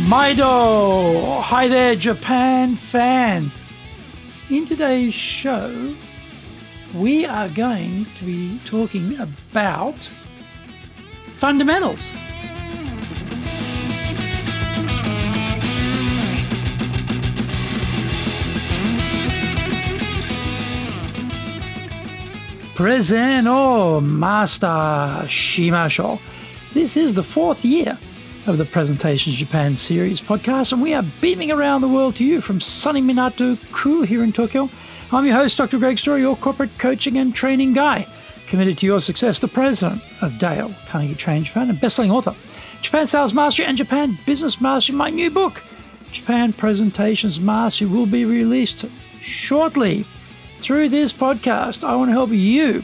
Maido! Hi there, Japan fans! In today's show, we are going to be talking about fundamentals. Present Master Shimashou. This is the fourth year of the Presentations Japan series podcast, and we are beaming around the world to you from sunny Minato-ku here in Tokyo. I'm your host, Dr. Greg Story, your corporate coaching and training guy, committed to your success, the president of Dale Carnegie Training Japan and best-selling author, Japan Sales Mastery and Japan Business Mastery. My new book, Japan Presentations Mastery, will be released shortly. Through this podcast, I want to help you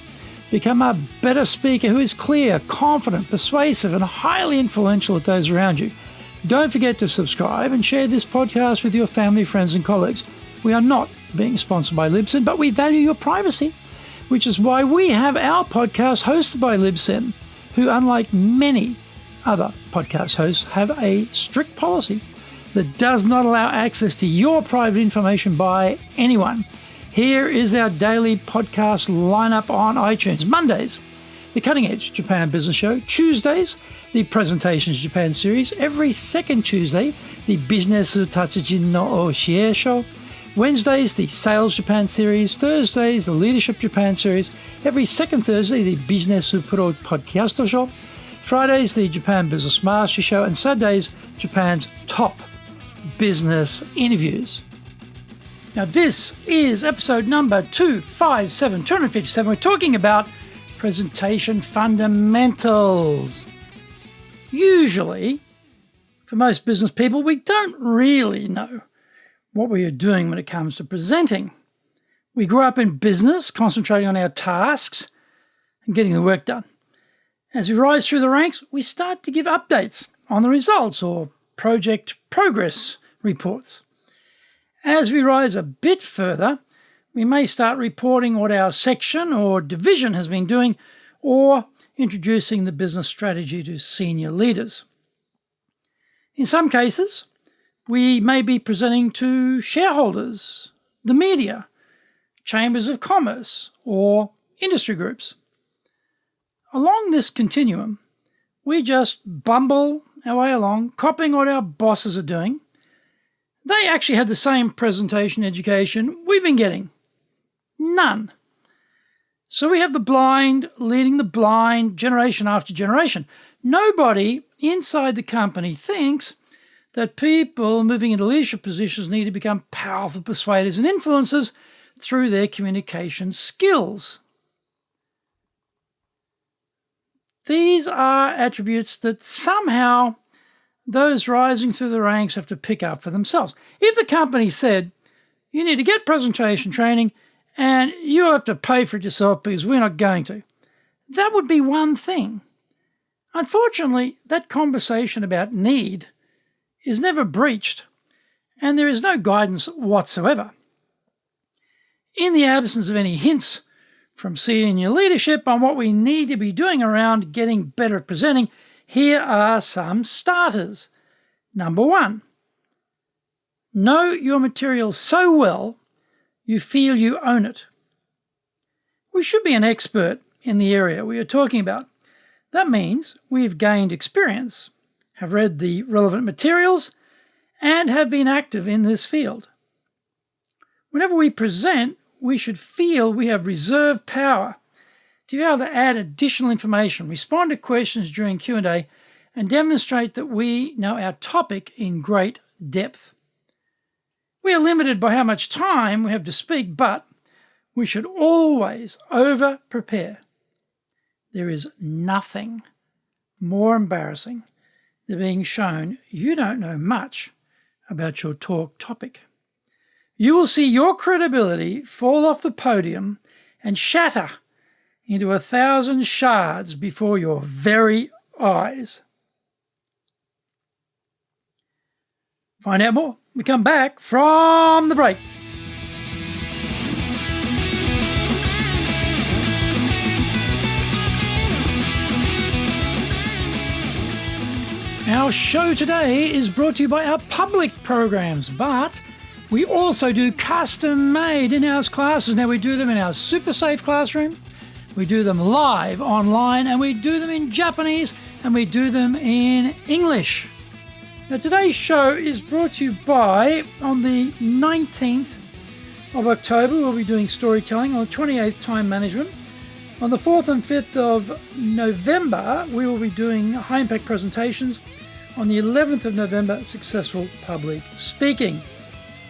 become a better speaker who is clear, confident, persuasive, and highly influential with those around you. Don't forget to subscribe and share this podcast with your family, friends, and colleagues. We are not being sponsored by Libsyn, but we value your privacy, which is why we have our podcast hosted by Libsyn, who, unlike many other podcast hosts, have a strict policy that does not allow access to your private information by anyone. Here is our daily podcast lineup on iTunes. Mondays, the Cutting Edge Japan Business Show. Tuesdays, the Presentations Japan series. Every second Tuesday, the Business Tatsujin no Oshie Show. Wednesdays, the Sales Japan series. Thursdays, the Leadership Japan series. Every second Thursday, the Business Pro Podcast Show. Fridays, the Japan Business Mastery Show. And Saturdays, Japan's top business interviews. Now, this is episode number 257. We're talking about presentation fundamentals. Usually, for most business people, we don't really know what we are doing when it comes to presenting. We grew up in business, concentrating on our tasks and getting the work done. As we rise through the ranks, we start to give updates on the results or project progress reports. As we rise a bit further, we may start reporting what our section or division has been doing or introducing the business strategy to senior leaders. In some cases, we may be presenting to shareholders, the media, chambers of commerce, or industry groups. Along this continuum, we just bumble our way along, copying what our bosses are doing. They actually had the same presentation education we've been getting. None. So we have the blind leading the blind generation after generation. Nobody inside the company thinks that people moving into leadership positions need to become powerful persuaders and influencers through their communication skills. These are attributes that somehow those rising through the ranks have to pick up for themselves. If the company said, you need to get presentation training and you have to pay for it yourself because we're not going to, that would be one thing. Unfortunately, that conversation about need is never breached and there is no guidance whatsoever. In the absence of any hints from senior leadership on what we need to be doing around getting better at presenting, here are some starters. Number 1, know your material so well you feel you own it. We should be an expert in the area we are talking about. That means we've gained experience, have read the relevant materials, and have been active in this field. Whenever we present, we should feel we have reserve power to be able to add additional information, respond to questions during Q&A, and demonstrate that we know our topic in great depth. We are limited by how much time we have to speak, but we should always over-prepare. There is nothing more embarrassing than being shown you don't know much about your talk topic. You will see your credibility fall off the podium and shatter into 1,000 shards before your very eyes. Find out more. We come back from the break. Our show today is brought to you by our public programs, but we also do custom-made in-house classes. Now, we do them in our super safe classroom, we do them live online, and we do them in Japanese, and we do them in English. Now, today's show is brought to you by, on the 19th of October, we'll be doing storytelling. On the 28th, time management. On the 4th and 5th of November, we will be doing high-impact presentations. On the 11th of November, successful public speaking.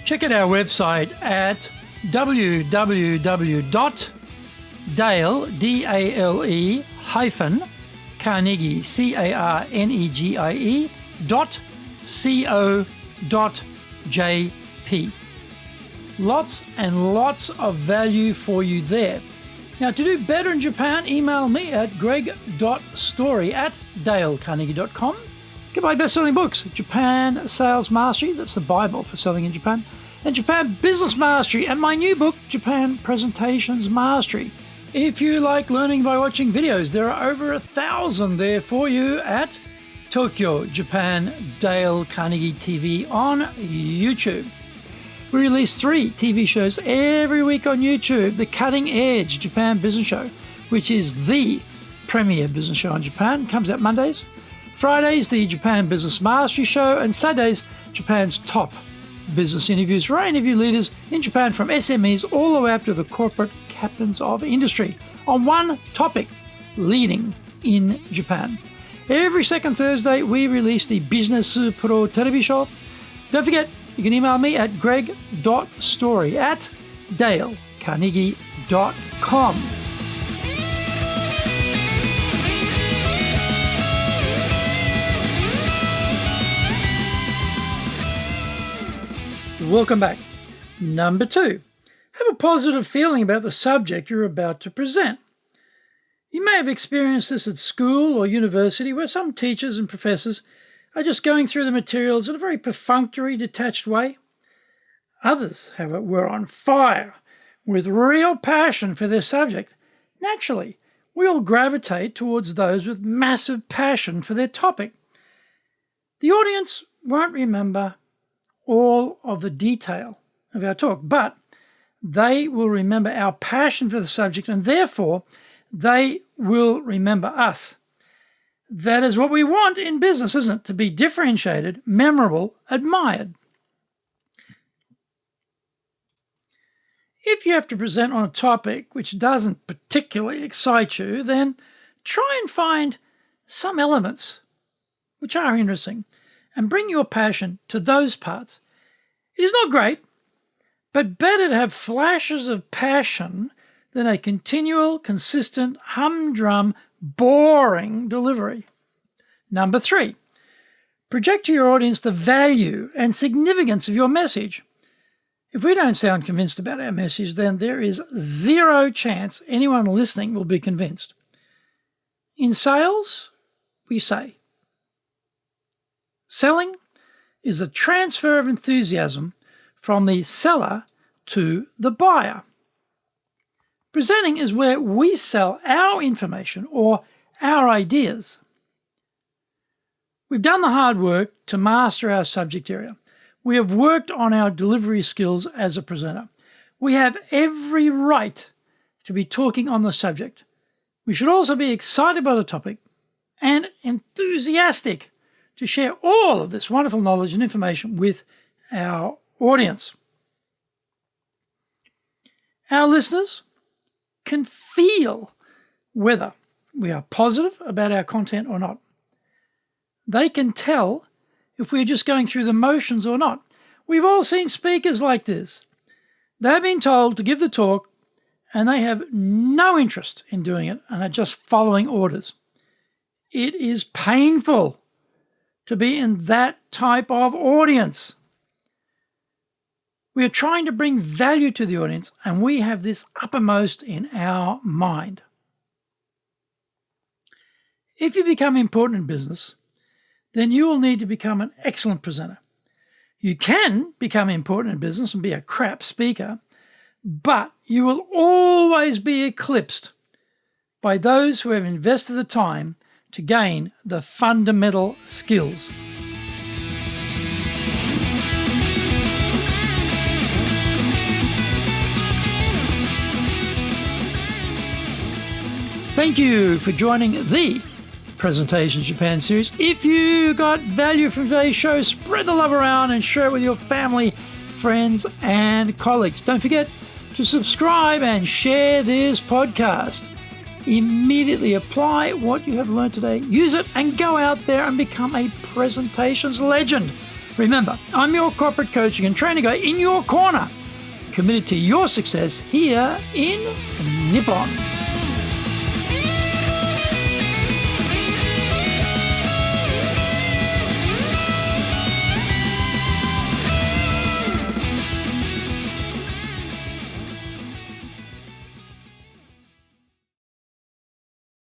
Check out our website at www.dale, D-A-L-E, hyphen, Carnegie, C-A-R-N-E-G-I-E, .co.jp. Lots and lots of value for you there. Now, to do better in Japan, email me at greg.story@dalecarnegie.com. Get my best-selling books, Japan Sales Mastery, that's the Bible for selling in Japan, and Japan Business Mastery, and my new book, Japan Presentations Mastery. If you like learning by watching videos, there are over 1,000 there for you at Tokyo, Japan, Dale Carnegie TV on YouTube. We release 3 TV shows every week on YouTube. The Cutting Edge Japan Business Show, which is the premier business show in Japan, comes out Mondays. Fridays, the Japan Business Mastery Show, and Saturdays, Japan's top business interviews, where I interview leaders in Japan from SMEs all the way up to the corporate captains of industry on one topic, leading in Japan. Every second Thursday, we release the Business Pro TV Show. Don't forget, you can email me at greg.story@dalecarnegie.com. Welcome back. Number 2, have a positive feeling about the subject you're about to present. You may have experienced this at school or university, where some teachers and professors are just going through the materials in a very perfunctory, detached way. Others, however, were on fire with real passion for their subject. Naturally, we all gravitate towards those with massive passion for their topic. The audience won't remember all of the detail of our talk, but they will remember our passion for the subject, and therefore they will remember us. That is what we want in business, isn't it? To be differentiated, memorable, admired. If you have to present on a topic which doesn't particularly excite you, then try and find some elements which are interesting and bring your passion to those parts. It is not great, but better to have flashes of passion than a continual, consistent, humdrum, boring delivery. Number 3, project to your audience the value and significance of your message. If we don't sound convinced about our message, then there is zero chance anyone listening will be convinced. In sales, we say, selling is a transfer of enthusiasm from the seller to the buyer. Presenting is where we sell our information or our ideas. We've done the hard work to master our subject area. We have worked on our delivery skills as a presenter. We have every right to be talking on the subject. We should also be excited by the topic and enthusiastic to share all of this wonderful knowledge and information with our audience. Our listeners can feel whether we are positive about our content or not. They can tell if we're just going through the motions or not. We've all seen speakers like this. They've been told to give the talk and they have no interest in doing it and are just following orders. It is painful to be in that type of audience. We are trying to bring value to the audience, and we have this uppermost in our mind. If you become important in business, then you will need to become an excellent presenter. You can become important in business and be a crap speaker, but you will always be eclipsed by those who have invested the time to gain the fundamental skills. Thank you for joining the Presentations Japan series. If you got value from today's show, spread the love around and share it with your family, friends, and colleagues. Don't forget to subscribe and share this podcast. Immediately apply what you have learned today, use it, and go out there and become a presentations legend. Remember, I'm your corporate coaching and training guy in your corner, committed to your success here in Nippon.